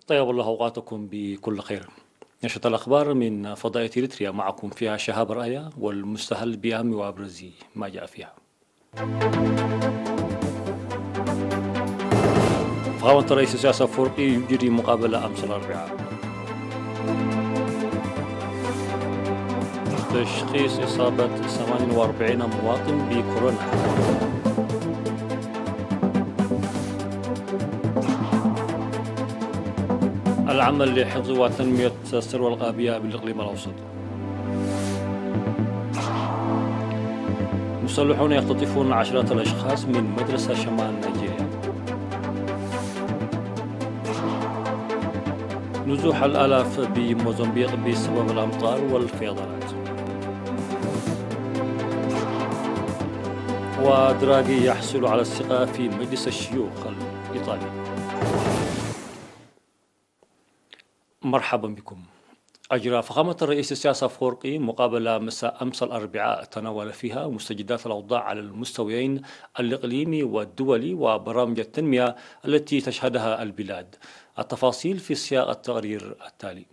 طيب الله أوقاتكم بكل خير. نشرة الأخبار من فضائية إريتريا، معكم فيها شهاب رأية والمستهل بأهم وأبرز ما جاء فيها. فخامة رئيس السياسة أفورقي يجري مقابلة أمس الأربعاء. تشخيص إصابة 48 مواطن بكورونا. العمل لحفظ وتنمية الثروة الغابية بالإقليم الأوسط. مسلحون يختطفون عشرات الأشخاص من مدرسة شمال نيجيريا. نزوح الآلاف بموزمبيق بسبب الأمطار والفيضانات. ودراغي يحصل على الثقة في مجلس الشيوخ الإيطالي. مرحبا بكم. أجرى فخامة الرئيس السياسة أفورقي مقابلة مساء أمس الأربعاء تناول فيها مستجدات الأوضاع على المستويين الإقليمي والدولي وبرامج التنمية التي تشهدها البلاد. التفاصيل في سياق التقرير التالي.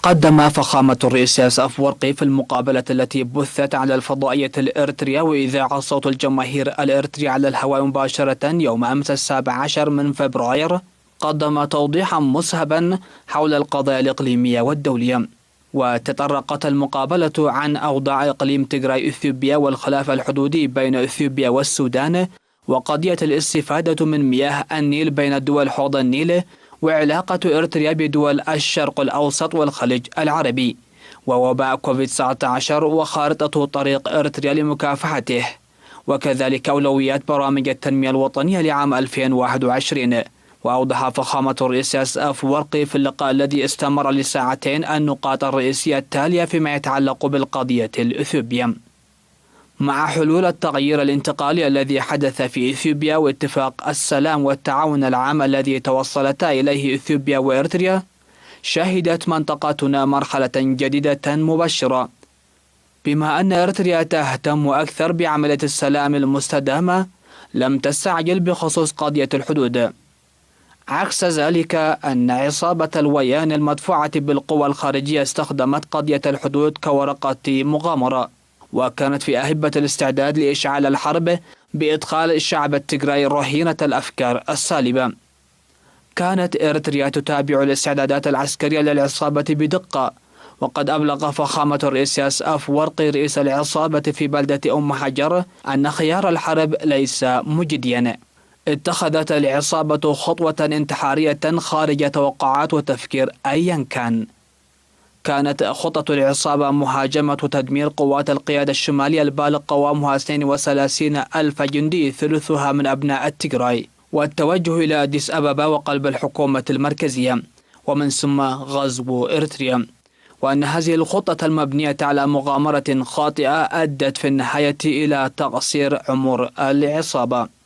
قدم فخامة الرئيس السياسة أفورقي في المقابلة التي بثت على الفضائية الإريترية وإذاعة صوت الجماهير الإريترية على الهواء مباشرة يوم أمس 17 من فبراير، قدم توضيحا مسهبا حول القضايا الإقليمية والدولية. وتطرقت المقابلة عن أوضاع إقليم تيغراي إثيوبيا والخلاف الحدودي بين إثيوبيا والسودان، وقضية الاستفادة من مياه النيل بين دول حوض النيل، وعلاقة إريتريا بدول الشرق الأوسط والخليج العربي، ووباء كوفيد-19 وخارطة طريق إريتريا لمكافحته، وكذلك أولويات برامج التنمية الوطنية لعام 2021. وأوضح فخامة الرئيس أفورقي في اللقاء الذي استمر لساعتين النقاط الرئيسية التالية فيما يتعلق بالقضية الإثيوبية. مع حلول التغيير الانتقالي الذي حدث في إثيوبيا واتفاق السلام والتعاون العام الذي توصلتا إليه إثيوبيا وإريتريا، شهدت منطقتنا مرحلة جديدة مبشرة، بما أن إريتريا تهتم أكثر بعملية السلام المستدامة لم تستعجل بخصوص قضية الحدود. عكس ذلك أن عصابة الويان المدفوعة بالقوى الخارجية استخدمت قضية الحدود كورقة مغامرة، وكانت في أهبة الاستعداد لإشعال الحرب بإدخال الشعب التيغراي رهينة الأفكار السالبة. كانت إريتريا تتابع الاستعدادات العسكرية للعصابة بدقة، وقد أبلغ فخامة الرئيس أفورقي رئيس العصابة في بلدة أم حجر أن خيار الحرب ليس مجديا. اتخذت العصابة خطوة انتحارية خارج توقعات وتفكير أيا كان. كانت خطة العصابة مهاجمة وتدمير قوات القيادة الشمالية البالغ قوامها 32 ألف جندي ثلثها من أبناء التيغراي، والتوجه إلى أديس أبابا وقلب الحكومة المركزية، ومن ثم غزو إريتريا. وأن هذه الخطة المبنية على مغامرة خاطئة أدت في النهاية إلى تقصير عمر العصابة.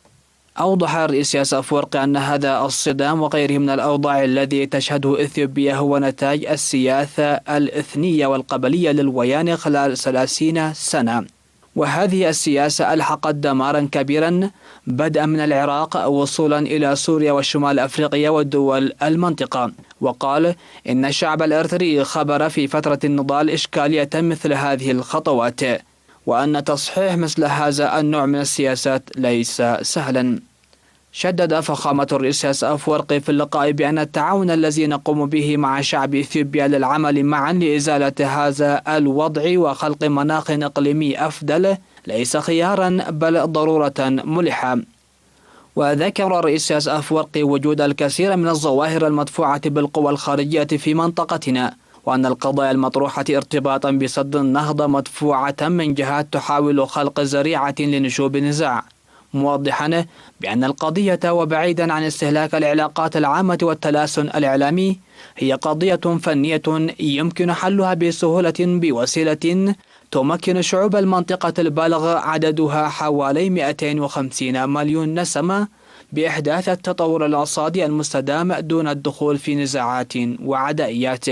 أوضح الرئيس أفورقي أن هذا الصدام وغيره من الأوضاع الذي تشهده إثيوبيا هو نتاج السياسة الإثنية والقبلية للويان خلال 30 سنة، وهذه السياسة ألحقت دمارا كبيرا بدءا من العراق وصولا إلى سوريا وشمال أفريقيا ودول المنطقة. وقال إن الشعب الإريتري خبر في فترة النضال إشكالية مثل هذه الخطوات، وأن تصحيح مثل هذا النوع من السياسات ليس سهلا. شدد فخامة الرئيس أفورقي في اللقاء بأن التعاون الذي نقوم به مع شعب إثيوبيا للعمل معا لإزالة هذا الوضع وخلق مناخ إقليمي أفضل ليس خيارا بل ضرورة ملحة. وذكر الرئيس أفورقي وجود الكثير من الظواهر المدفوعة بالقوى الخارجية في منطقتنا، وأن القضايا المطروحة ارتباطا بسد النهضة مدفوعة من جهات تحاول خلق ذريعة لنشوب النزاع، موضحا بأن القضية وبعيدا عن استهلاك العلاقات العامة والتلاسن الإعلامي هي قضية فنية يمكن حلها بسهولة بوسيلة تمكن شعوب المنطقة البالغ عددها حوالي 250 مليون نسمة بإحداث التطور الاقتصادي المستدام دون الدخول في نزاعات وعدائيات.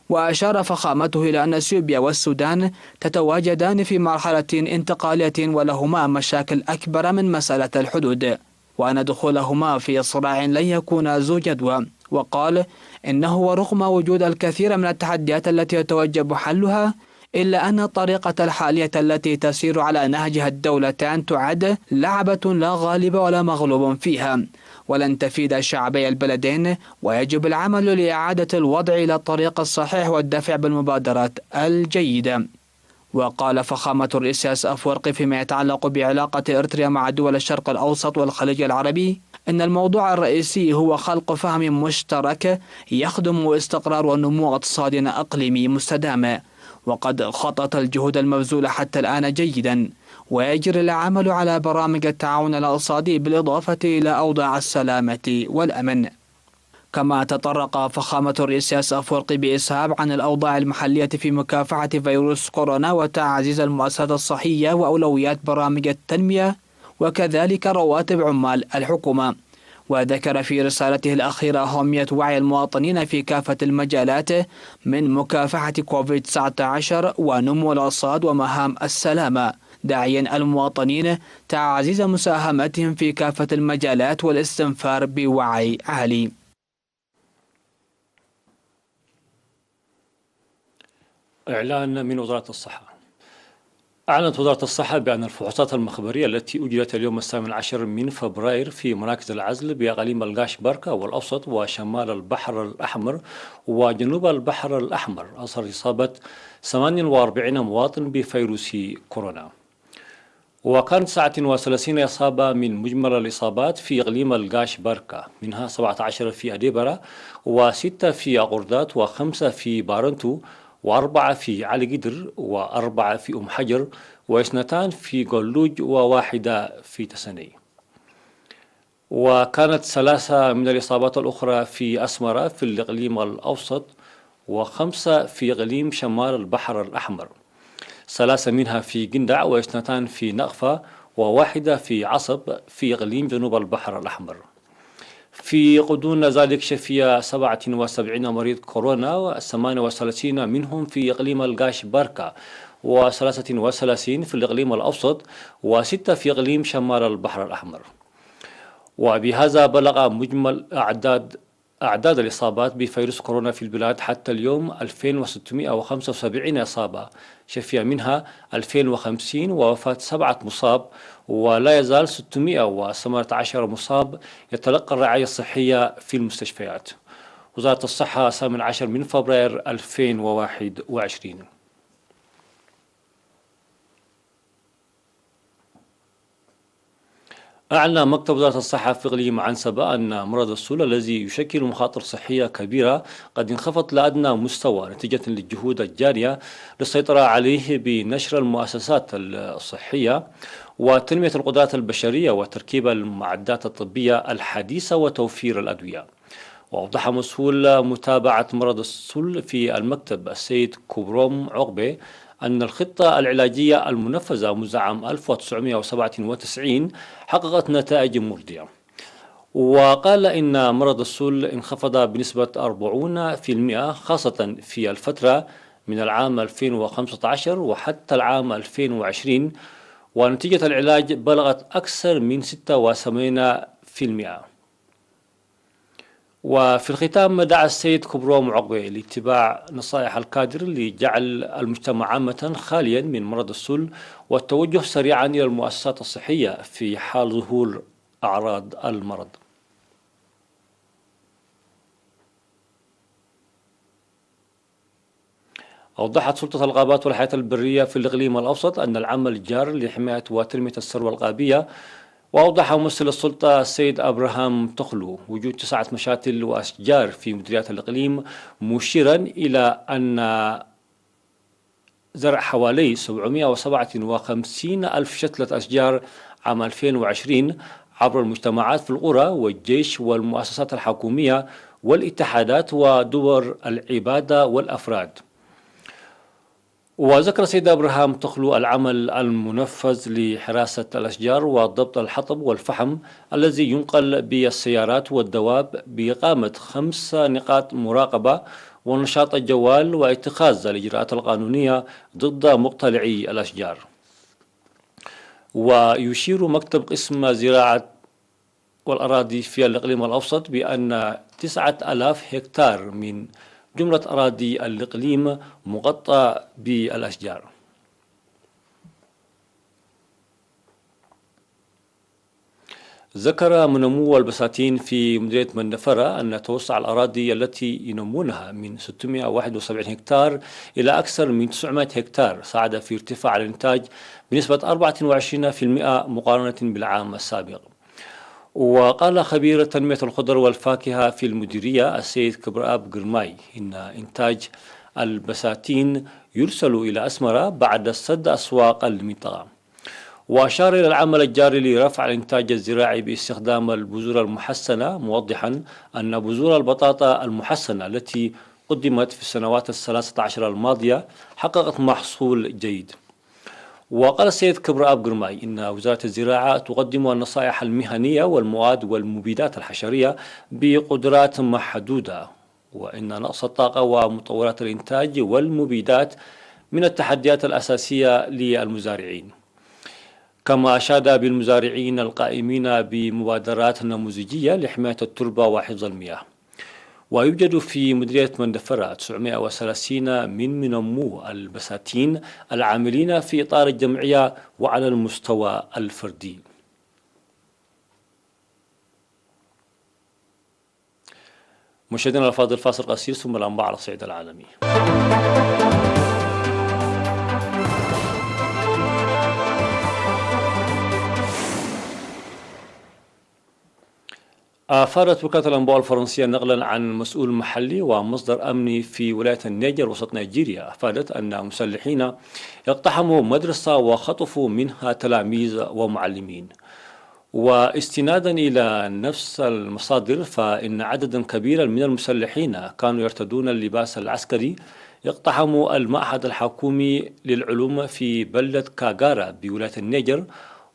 وأشار فخامته إلى أن إثيوبيا والسودان تتواجدان في مرحلة انتقالية ولهما مشاكل أكبر من مسألة الحدود، وأن دخولهما في صراع لن يكون ذو جدوى. وقال إنه ورغم وجود الكثير من التحديات التي يتوجب حلها، إلا أن الطريقة الحالية التي تسير على نهجها الدولتان تعد لعبة لا غالب ولا مغلوب فيها، ولن تفيد شعبي البلدين، ويجب العمل لإعادة الوضع إلى الطريق الصحيح والدفع بالمبادرات الجيدة. وقال فخامة الرئيس إسياس أفورقي فيما يتعلق بعلاقة إريتريا مع دول الشرق الأوسط والخليج العربي إن الموضوع الرئيسي هو خلق فهم مشترك يخدم استقرار ونمو اقتصاد إقليمي مستدام، وقد خطط الجهود المبذولة حتى الآن جيدا، ويجري العمل على برامج التعاون الاقتصادي بالإضافة إلى أوضاع السلامة والأمن. كما تطرق فخامة الرئيس إسياس أفورقي بإسهاب عن الأوضاع المحلية في مكافحة فيروس كورونا وتعزيز المؤسسات الصحية وأولويات برامج التنمية وكذلك رواتب عمال الحكومة. وذكر في رسالته الأخيرة أهمية وعي المواطنين في كافة المجالات من مكافحة كوفيد-19 ونمو الاقتصاد ومهام السلامة، داعيا المواطنين تعزيز مساهمتهم في كافة المجالات والاستنفار بوعي عالي. إعلان من وزارة الصحة. أعلنت وزارة الصحة بأن الفحوصات المخبرية التي أجرت اليوم 18 من فبراير في مراكز العزل بأقاليم القاش بركة والأوسط وشمال البحر الأحمر وجنوب البحر الأحمر أظهر إصابة 48 مواطن بفيروس كورونا، وكانت 39 إصابة من مجمل الإصابات في إقليم القاش بركة، منها 17 في أديبرة و6 في أقردات و5 في بارنتو و4 في علي قدر و4 في حجر و2 في قلوج و1 في تسني. وكانت 3 من الإصابات الأخرى في أسمرة في الإقليم الأوسط و5 في إقليم شمال البحر الأحمر، 3 منها في قندع و2 في نقفة و1 في عصب في إقليم جنوب البحر الأحمر. في غضون ذلك شفي 77 مريض كورونا و38 منهم في إقليم القاش بركة و33 في الإقليم الأوسط و6 في إقليم شمال البحر الأحمر. وبهذا بلغ مجمل أعداد الإصابات بفيروس كورونا في البلاد حتى اليوم 2675 إصابة، شفي منها 2050 ووفاة 7 مصاب، ولا يزال 618 مصاب يتلقى الرعاية الصحية في المستشفيات. وزارة الصحة 18 من فبراير 2021. أعلن مكتب وزارة الصحة في إقليم عنسبة أن مرض السل الذي يشكل مخاطر صحية كبيرة قد انخفض لأدنى مستوى نتيجة للجهود الجارية للسيطرة عليه بنشر المؤسسات الصحية وتنمية القدرات البشرية وتركيب المعدات الطبية الحديثة وتوفير الأدوية. وأوضح مسؤول متابعة مرض السل في المكتب السيد كوبروم عقبة أن الخطة العلاجية المنفذة منذ عام 1997 حققت نتائج مرضية. وقال إن مرض السل انخفض بنسبة 40% خاصة في الفترة من العام 2015 وحتى العام 2020، ونتيجة العلاج بلغت أكثر من 76%. وفي الختام دعا السيد كوبروم عقبة لاتباع نصائح الكادر لجعل المجتمع عامة خاليا من مرض السل والتوجه سريعا إلى المؤسسات الصحية في حال ظهور أعراض المرض. أوضحت سلطة الغابات والحياة البرية في الإقليم الأوسط أن العمل الجار لحماية وتنمية الثروة الغابية. وأوضح ممثل السلطة السيد أبراهام تخلو وجود 9 مشاتل وأشجار في مديريات الإقليم، مشيرا إلى أن زرع حوالي 757 ألف شتلة أشجار عام 2020 عبر المجتمعات في القرى والجيش والمؤسسات الحكومية والاتحادات ودور العبادة والأفراد. وذكر السيد أبراهام تخلو العمل المنفذ لحراسة الأشجار وضبط الحطب والفحم الذي ينقل بالسيارات والدواب بإقامة 5 نقاط مراقبة ونشاط الجوال واتخاذ الإجراءات القانونية ضد مقتلعي الأشجار. ويشير مكتب قسم زراعة والأراضي في الإقليم الأوسط بأن 9000 هكتار من جملة أراضي الإقليم مغطى بالأشجار. ذكر منمو البساتين في مديرية مندفرة أن توسع الأراضي التي ينمونها من 671 هكتار إلى أكثر من 900 هكتار ساعد في ارتفاع الإنتاج بنسبة 24% مقارنة بالعام السابق. وقال خبير تنمية الخضر والفاكهة في المديرية السيد كبراب قرماي إن إنتاج البساتين يرسل إلى أسمرة بعد سد أسواق المنطقة. وأشار إلى العمل الجاري لرفع الإنتاج الزراعي باستخدام البذور المحسنة، موضحا أن بذور البطاطا المحسنة التي قدمت في السنوات 13 الماضية حققت محصول جيد. وقال السيد كبراب قرماي إن وزارة الزراعة تقدم النصائح المهنية والمواد والمبيدات الحشرية بقدرات محدودة، وإن نقص الطاقة ومطورات الإنتاج والمبيدات من التحديات الأساسية للمزارعين. كما أشاد بالمزارعين القائمين بمبادرات نموذجية لحماية التربة وحفظ المياه. ويوجد في مديرية مندفرة 930 من منمو البساتين العاملين في إطار الجمعية وعلى المستوى الفردي. مشاهدينا الأفاضل، فاصل قصير ثم الأنباء على الصعيد العالمي. أفادت وكالة الأنباء الفرنسية نقلا عن مسؤول محلي ومصدر أمني في ولاية النيجر وسط نيجيريا، أفادت أن مسلحين اقتحموا مدرسة وخطفوا منها تلاميذ ومعلمين. واستنادا إلى نفس المصادر فإن عددا كبيرا من المسلحين كانوا يرتدون اللباس العسكري اقتحموا المعهد الحكومي للعلوم في بلدة كاغارا بولاية النيجر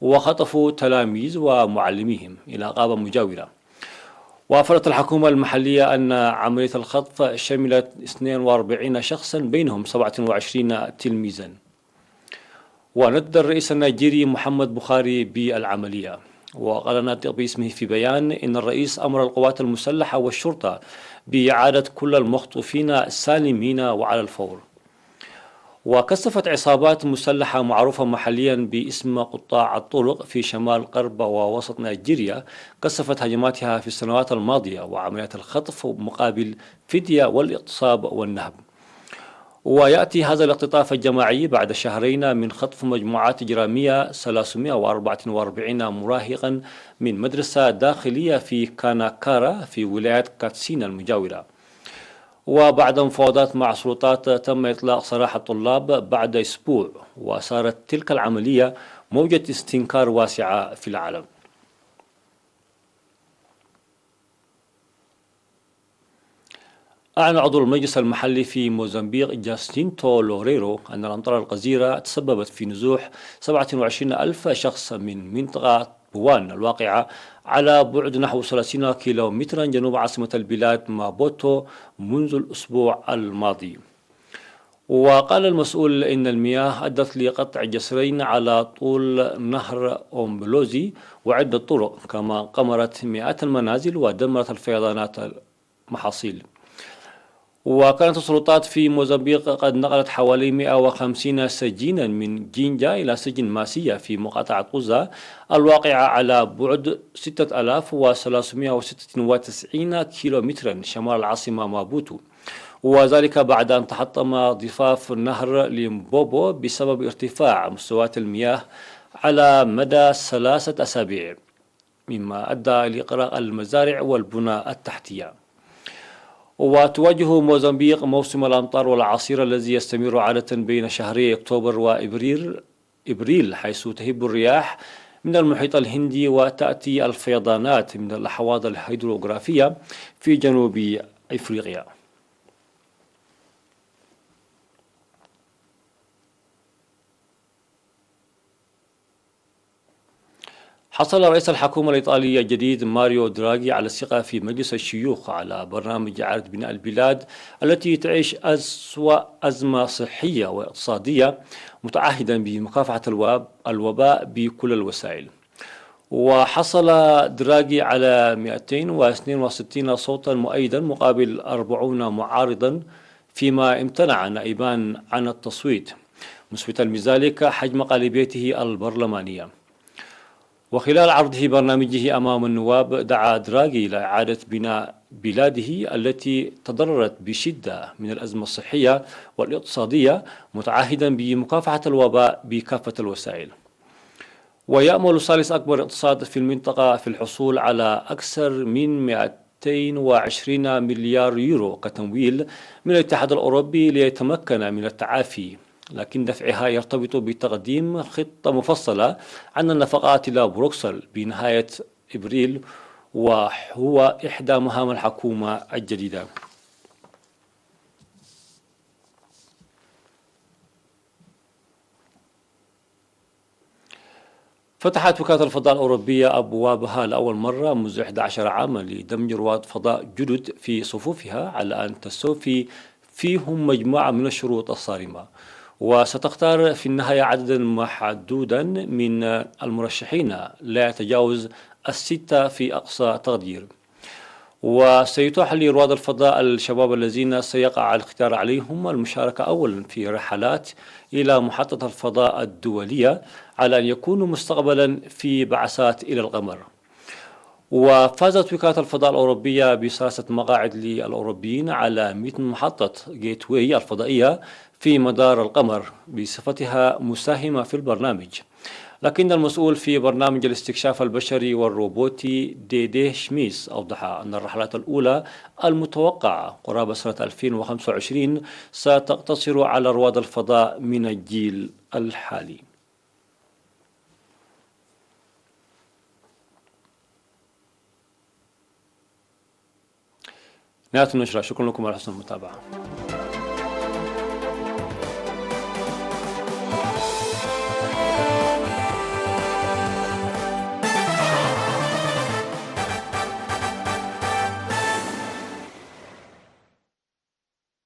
وخطفوا تلاميذ ومعلميهم إلى غابة مجاورة. وأفادت الحكومة المحلية أن عملية الخطف شملت 42 شخصا بينهم 27 تلميذا. وند الرئيس النيجيري محمد بخاري بالعملية، وقال ناطق باسمه في بيان إن الرئيس أمر القوات المسلحة والشرطة بإعادة كل المخطوفين سالمين وعلى الفور. وكثفت عصابات مسلحة معروفة محليا باسم قطاع الطرق في شمال غرب ووسط نيجيريا كثفت هجماتها في السنوات الماضية وعمليات الخطف مقابل فدية والاغتصاب والنهب. ويأتي هذا الاختطاف الجماعي بعد شهرين من خطف مجموعات إجرامية 344 مراهقا من مدرسة داخلية في كاناكارا في ولاية كاتسينا المجاورة. وبعد مفاوضات مع السلطات تم إطلاق سراح الطلاب بعد أسبوع، وصارت تلك العملية موجة استنكار واسعة في العالم. أعلن عضو المجلس المحلي في موزمبيق جاستينتو لوريرو أن الأمطار الغزيرة تسببت في نزوح 27,000 شخص من منطقة بوان الواقعة على بعد نحو 30 كيلومترا جنوب عاصمة البلاد مابوتو منذ الأسبوع الماضي. وقال المسؤول إن المياه أدت لقطع جسرين على طول نهر أومبلوزي وعدة طرق، كما قمرت مئات المنازل ودمرت الفيضانات المحاصيل. وكانت السلطات في موزمبيق قد نقلت حوالي 150 سجينا من جينجا إلى سجن ماسية في مقاطعة قوزا الواقعة على بعد 6396 كيلومترا شمال العاصمة مابوتو، وذلك بعد أن تحطم ضفاف نهر ليمبوبو بسبب ارتفاع مستويات المياه على مدى 3 أسابيع، مما أدى لإغراق المزارع والبنى التحتية. وتواجه موزمبيق موسم الأمطار والأعاصير الذي يستمر عادة بين شهري أكتوبر وإبريل، حيث تهب الرياح من المحيط الهندي وتأتي الفيضانات من الأحواض الهيدروغرافية في جنوب أفريقيا. حصل رئيس الحكومة الإيطالية الجديد ماريو دراغي على الثقة في مجلس الشيوخ على برنامج إعادة بناء البلاد التي تعيش أسوأ أزمة صحية واقتصادية، متعهدا بمكافحة الوباء بكل الوسائل. وحصل دراغي على 262 صوتا مؤيدا مقابل 40 معارضا، فيما امتنع نائبان عن التصويت، مثبتا بذلك حجم غالبيته البرلمانية. وخلال عرضه برنامجه أمام النواب دعا دراغي إلى إعادة بناء بلاده التي تضررت بشدة من الأزمة الصحية والاقتصادية، متعهدا بمكافحة الوباء بكافة الوسائل. ويأمل ثالث أكبر اقتصاد في المنطقة في الحصول على أكثر من 220 مليار يورو كتمويل من الاتحاد الأوروبي ليتمكن من التعافي، لكن دفعها يرتبط بتقديم خطة مفصلة عن النفقات إلى بروكسل بنهاية إبريل، وهو إحدى مهام الحكومة الجديدة. فتحت وكالة الفضاء الأوروبية أبوابها لأول مرة منذ 11 عاما لدمج رواد فضاء جدد في صفوفها، على أن تستوفي فيهم مجموعة من الشروط الصارمة، وستختار في النهاية عددا محدودا من المرشحين لا يتجاوز 6 في أقصى تقدير. وسيتاح لرواد الفضاء الشباب الذين سيقع الاختيار عليهم المشاركة أولا في رحلات إلى محطة الفضاء الدولية، على أن يكونوا مستقبلا في بعثات إلى القمر. وفازت وكالة الفضاء الأوروبية ب3 مقاعد للأوروبيين على 100 محطة جيت واي الفضائية في مدار القمر بصفتها مساهمة في البرنامج. لكن المسؤول في برنامج الاستكشاف البشري والروبوتي ديدي شميس أوضح أن الرحلات الأولى المتوقعة قرابة سنة 2025 ستقتصر على رواد الفضاء من الجيل الحالي. نهاية النشرة، شكرا لكم على حسن المتابعة.